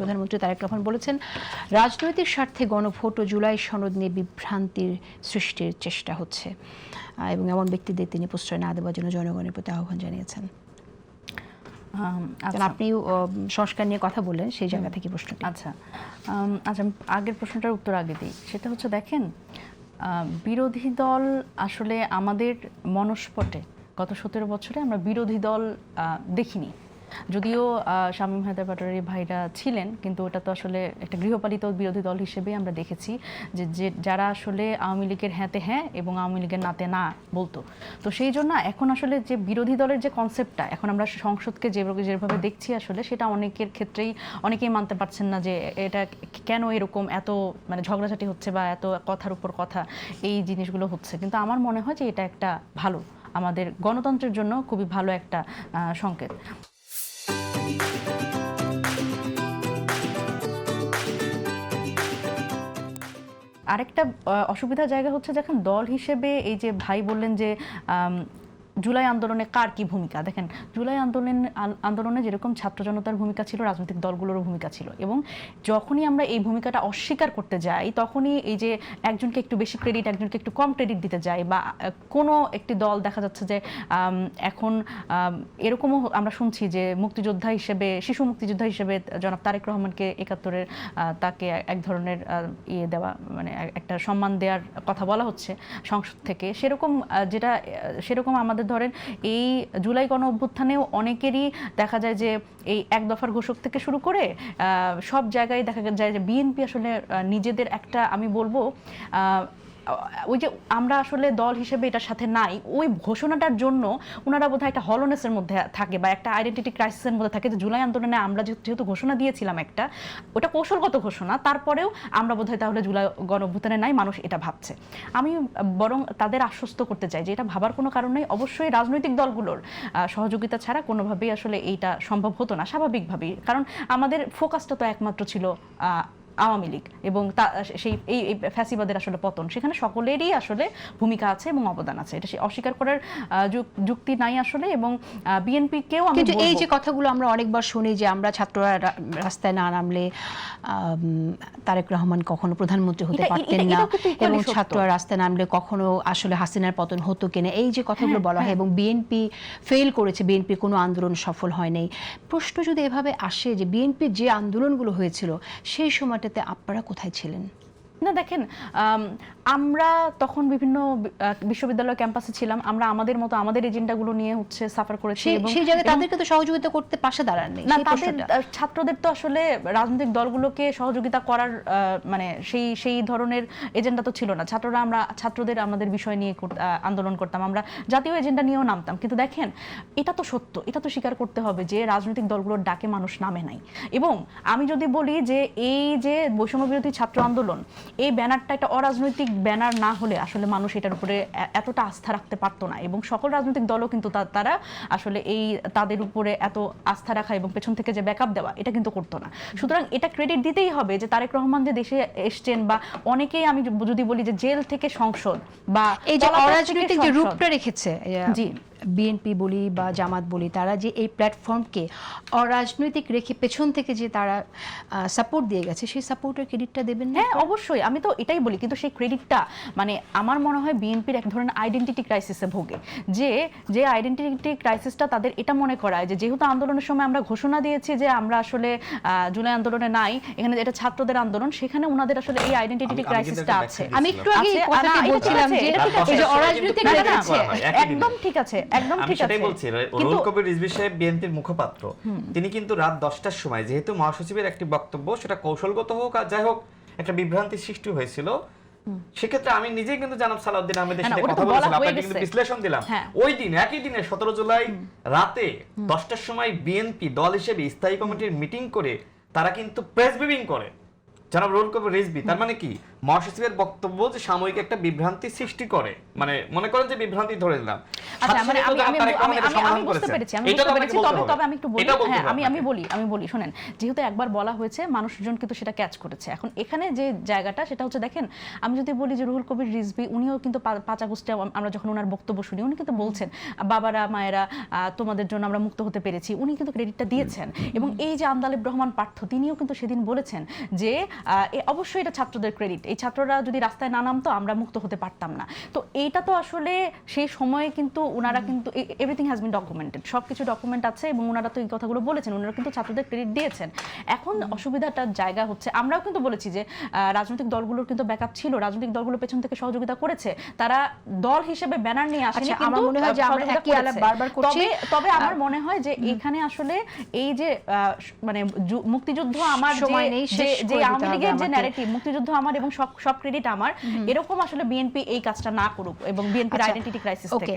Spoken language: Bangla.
প্রধানমন্ত্রী তারেক রহমান বলেছেন, রাজনৈতিক স্বার্থে গণভোট ও জুলাই সনদ নিয়ে বিভ্রান্তির সৃষ্টির চেষ্টা হচ্ছে এবং এমন ব্যক্তিদের তিনি প্রশ্রয় না দেওয়ার জন্য জনগণের প্রতি আহ্বান জানিয়েছেন। আপনি সংস্কার নিয়ে কথা বললেন, সেই জায়গা থেকে প্রশ্ন। আচ্ছা, আগের প্রশ্নটার উত্তর আগে দিই। সেটা হচ্ছে, দেখেন, বিরোধী দল আসলে আমাদের মনস্পটে গত 17 বছরে আমরা বিরোধী দল দেখিনি। যদিও শামীম হায়দার পাটোয়ারী ভাইরা ছিলেন, কিন্তু ওটা তো আসলে একটা গৃহপালিত বিরোধী দল হিসেবে আমরা দেখেছি যে যারা আসলে আওয়ামী লীগের হ্যাঁতে হ্যাঁ এবং আওয়ামী লীগের নাতে না বলতো। তো সেই জন্য এখন আসলে যে বিরোধী দলের যে কনসেপ্টটা এখন আমরা সংসদকে যেভাবে দেখছি, আসলে সেটা অনেকের ক্ষেত্রেই অনেকেই মানতে পারছেন না যে এটা কেন এরকম এত মানে ঝগড়াঝাটি হচ্ছে বা এত কথার উপর কথা এই জিনিসগুলো হচ্ছে। কিন্তু আমার মনে হয় যে এটা একটা ভালো, আমাদের গণতন্ত্রের জন্য খুবই ভালো একটা সংকেত। আরেকটা অসুবিধার জায়গা হচ্ছে, যখন দল হিসেবে এই যে ভাই বললেন যে জুলাই আন্দোলনে কার কি ভূমিকা, দেখেন জুলাই আন্দোলনে যেরকম ছাত্র জনতার ভূমিকা ছিল, রাজনৈতিক দলগুলোরও ভূমিকা ছিল, এবং যখনই আমরা এই ভূমিকাটা অস্বীকার করতে যাই তখনই এই যে একজনকে একটু বেশি ক্রেডিট একজনকে একটু কম ক্রেডিট দিতে যাই, বা কোনো একটি দল দেখা যাচ্ছে যে এখন এরকমও আমরা শুনছি যে মুক্তিযোদ্ধা হিসেবে, শিশু মুক্তিযোদ্ধা হিসেবে জনাব তারেক রহমানকে 71-এর তাকে এক ধরনের ইয়ে দেওয়া, মানে একটা সম্মান দেওয়ার কথা বলা হচ্ছে সংসদ থেকে। সেরকম আমাদের ধরেন এই জুলাই গণ অভ্যুত্থানেও অনেকেরই দেখা যায় যে এই এক দফার ঘোষক থেকে শুরু করে সব জায়গায় দেখা যায় যে বিএনপি আসলে নিজেদের একটা, আমি বলবো ওই যে আমরা আসলে দল হিসেবে এটার সাথে নাই, ওই ঘোষণাটার জন্য ওনারা বোধহয় একটা হলনেসের মধ্যে থাকে বা একটা আইডেন্টিটি ক্রাইসিসের মধ্যে থাকে যে জুলাই আন্দোলনে আমরা যেহেতু ঘোষণা দিয়েছিলাম একটা, ওটা কৌশলগত ঘোষণা, তারপরেও আমরা বোধহয় তাহলে জুলাই গণ অভ্যুত্থানে নাই, মানুষ এটা ভাবছে। আমি বরং তাদের আশ্বস্ত করতে চাই যে এটা ভাবার কোনো কারণ নেই। অবশ্যই রাজনৈতিক দলগুলোর সহযোগিতা ছাড়া কোনোভাবেই আসলে এইটা সম্ভব হতো না স্বাভাবিকভাবেই, কারণ আমাদের ফোকাসটা তো একমাত্র ছিল আওয়ামী লীগ এবং সেই এই ফ্যাসিবাদের আসলে পতন। সেখানে সকলেরই আসলে ভূমিকা আছে এবং অবদান আছে, এটা অস্বীকার করার যুক্তি নাই আসলে। এবং বিএনপিকেও আমি, কিন্তু এই যে কথাগুলো আমরা অনেকবার শুনি যে আমরা ছাত্ররা রাস্তায় না নামলে তারেক রহমান কখনো প্রধানমন্ত্রী হতে পারতেন না, এবং ছাত্ররা রাস্তায় নামলে কখনো আসলে হাসিনার পতন হতো কিনা, এই যে কথাগুলো বলা হয়, এবং বিএনপি ফেল করেছে, বিএনপির কোনো আন্দোলন সফল হয় নাই। প্রশ্ন যদি এভাবে আসে যে বিএনপির যে আন্দোলনগুলো হয়েছিল সেই সময় আপনারা কোথায় ছিলেন? না, দেখেন, আমরা তখন বিভিন্ন বিশ্ববিদ্যালয় ক্যাম্পাসে ছিলাম, আমরা আমাদের মতো আমাদের এজেন্ডাগুলো নিয়ে সাফার করেছি, এবং সেই জায়গায় তাদেরকে তো সহযোগিতা করতে পাশে দাঁড়াননি না, তাদের ছাত্রদের তো আসলে রাজনৈতিক দলগুলোকে সহযোগিতা করার মানে সেই ধরনের এজেন্ডা তো ছিল না। আমরা ছাত্রদের আমাদের বিষয় নিয়ে আন্দোলন করতাম, আমরা জাতীয় এজেন্ডা নিয়েও নামতাম। কিন্তু দেখেন, এটা তো সত্য, এটা তো স্বীকার করতে হবে যে রাজনৈতিক দলগুলোর ডাকে মানুষ নামে নাই। এবং আমি যদি বলি যে এই যে বৈষম্য বিরোধী ছাত্র আন্দোলন, এই ব্যানারটা একটা অরাজনৈতিক ব্যানার না হলে আসলে মানুষ এটার উপরে এতটা আস্থা রাখতে পারতো না, এবং সকল রাজনৈতিক দলও কিন্তু তারা আসলে তাদের উপরে এত আস্থা রাখা এবং পেছন থেকে যে ব্যাকআপ দেওয়া এটা কিন্তু করতো না। সুতরাং এটা ক্রেডিট দিতেই হবে যে তারেক রহমান যে দেশে এসছেন, বা অনেকেই আমি যদি বলি যে জেল থেকে সংসদ, বা এই যে অরাজনৈতিক যে রূপটা রেখেছে, জি, বিএনপি বলি বা জামাত বলি, তারা যে এই প্ল্যাটফর্মকে অরাজনৈতিক রেখে পেছন থেকে যে তারা সাপোর্ট দিয়ে গেছে, সেই সাপোর্টের ক্রেডিটটা দেবেন না? হ্যাঁ, অবশ্যই, আমি তো এটাই বলি। কিন্তু সেই ক্রেডিটটা মানে আমার মনে হয় বিএনপির এক ধরনের আইডেন্টিটি ক্রাইসিসে ভোগে, যে আইডেন্টিটি ক্রাইসিসটা তাদের এটা মনে করায় যে যেহেতু আন্দোলনের সময় আমরা ঘোষণা দিয়েছি যে আমরা আসলে জুলাই আন্দোলনে নাই, এখানে এটা ছাত্রদের আন্দোলন, সেখানে ওনাদের আসলে এই আইডেন্টিটি ক্রাইসিসটা আছে। আমি একটু আগে কথাটা বলছিলাম যে এই যে অরাজনৈতিক আছে, একদম ঠিক আছে, একদম ঠিক আছে। আমি সেটাই বলছি, রুহুল কবির রিজভী সাহেব বিএনপির মুখপাত্র, তিনি কিন্তু রাত 10টার সময়, যেহেতু মহাসচিবের একটি বক্তব্য, সেটা কৌশলগত হোক আর যাই হোক একটা বিভ্রান্তির সৃষ্টি হয়েছিল, সেক্ষেত্রে আমি নিজেই কিন্তু জানাব সালাউদ্দিন আহমেদের সাথে কথা বলেছিলাম, আপনাকে কিন্তু বিশ্লেষণ দিলাম। ওই দিন একই দিনে 17 জুলাই রাতে 10টার সময় বিএনপি দল হিসেবে স্থায়ী কমিটির মিটিং করে তারা কিন্তু প্রেস ব্রিফিং করে জনাব রুহুল কবির রিজভী, তার মানে কি মহাসচিবের বক্তব্য যে সাময়িক একটা বিভ্রান্তি সৃষ্টি করে, মানে মনে করেন যে বিভ্রান্তি ধরে দিলাম, আচ্ছা মানে আমি বুঝতে করেছেন। পেরেছি, এটা তো আপনাকে বলতে হবে। তবে আমি একটু বলি, এটা বলতে হ্যাঁ হবে আমি বলি শুনেন, যেহেতু একবার বলা হয়েছে মানুষজন কিন্তু সেটা ক্যাচ করেছে। এখন এখানে যে জায়গাটা সেটা হচ্ছে, দেখেন আমি যদি বলি যে রুহুল কবির রিজভী উনিও কিন্তু 5 আগস্টে আমরা যখন ওনার বক্তব্য শুনি উনি কিন্তু বলছেন বাবারা মায়েরা তোমাদের জন্য আমরা মুক্ত হতে পেরেছি, উনি কিন্তু ক্রেডিটটা দিয়েছেন। এবং এই যে আন্দালিব রহমান পার্থ তিনিও কিন্তু সেদিন বলেছেন যে অবশ্যই এটা ছাত্রদের ক্রেডিট, এই ছাত্ররা যদি রাস্তায় না নামতো আমরা মুক্ত হতে পারতাম না। তো এইটা তো আসলে সেই সময়ে কিন্তু ওনারা কিন্তু এভরিথিং হ্যাজ বিন ডকুমেন্টেড, সবকিছু ডকুমেন্ট আছে এবং ওনারা তো এই কথাগুলো বলেছেন, ওনারা কিন্তু ছাত্রদের ক্রেডিট দিয়েছেন। এখন অসুবিধাটার জায়গা হচ্ছে, আমরাও কিন্তু বলেছি যে রাজনৈতিক দলগুলোর কিন্তু ব্যাকআপ ছিল, রাজনৈতিক দলগুলো পেছন থেকে সহযোগিতা করেছে, তারা দল হিসেবে ব্যানার নিয়ে আসেনি, আচ্ছা, আমার মনে হয় যে আমরা একই আলাপ বারবার করছি। তবে আমার মনে হয় যে এখানে আসলে এই যে মানে মুক্তিযুদ্ধ আমার যে আওয়ামী লীগের যে ন্যারেটিভ মুক্তিযুদ্ধ আমার এবং সব ক্রেডিট আমার, এরকম আসলে বিএনপি এই কাজটা না করুক এবং বিএনপির আইডেন্টিটি ক্রাইসিস থেকে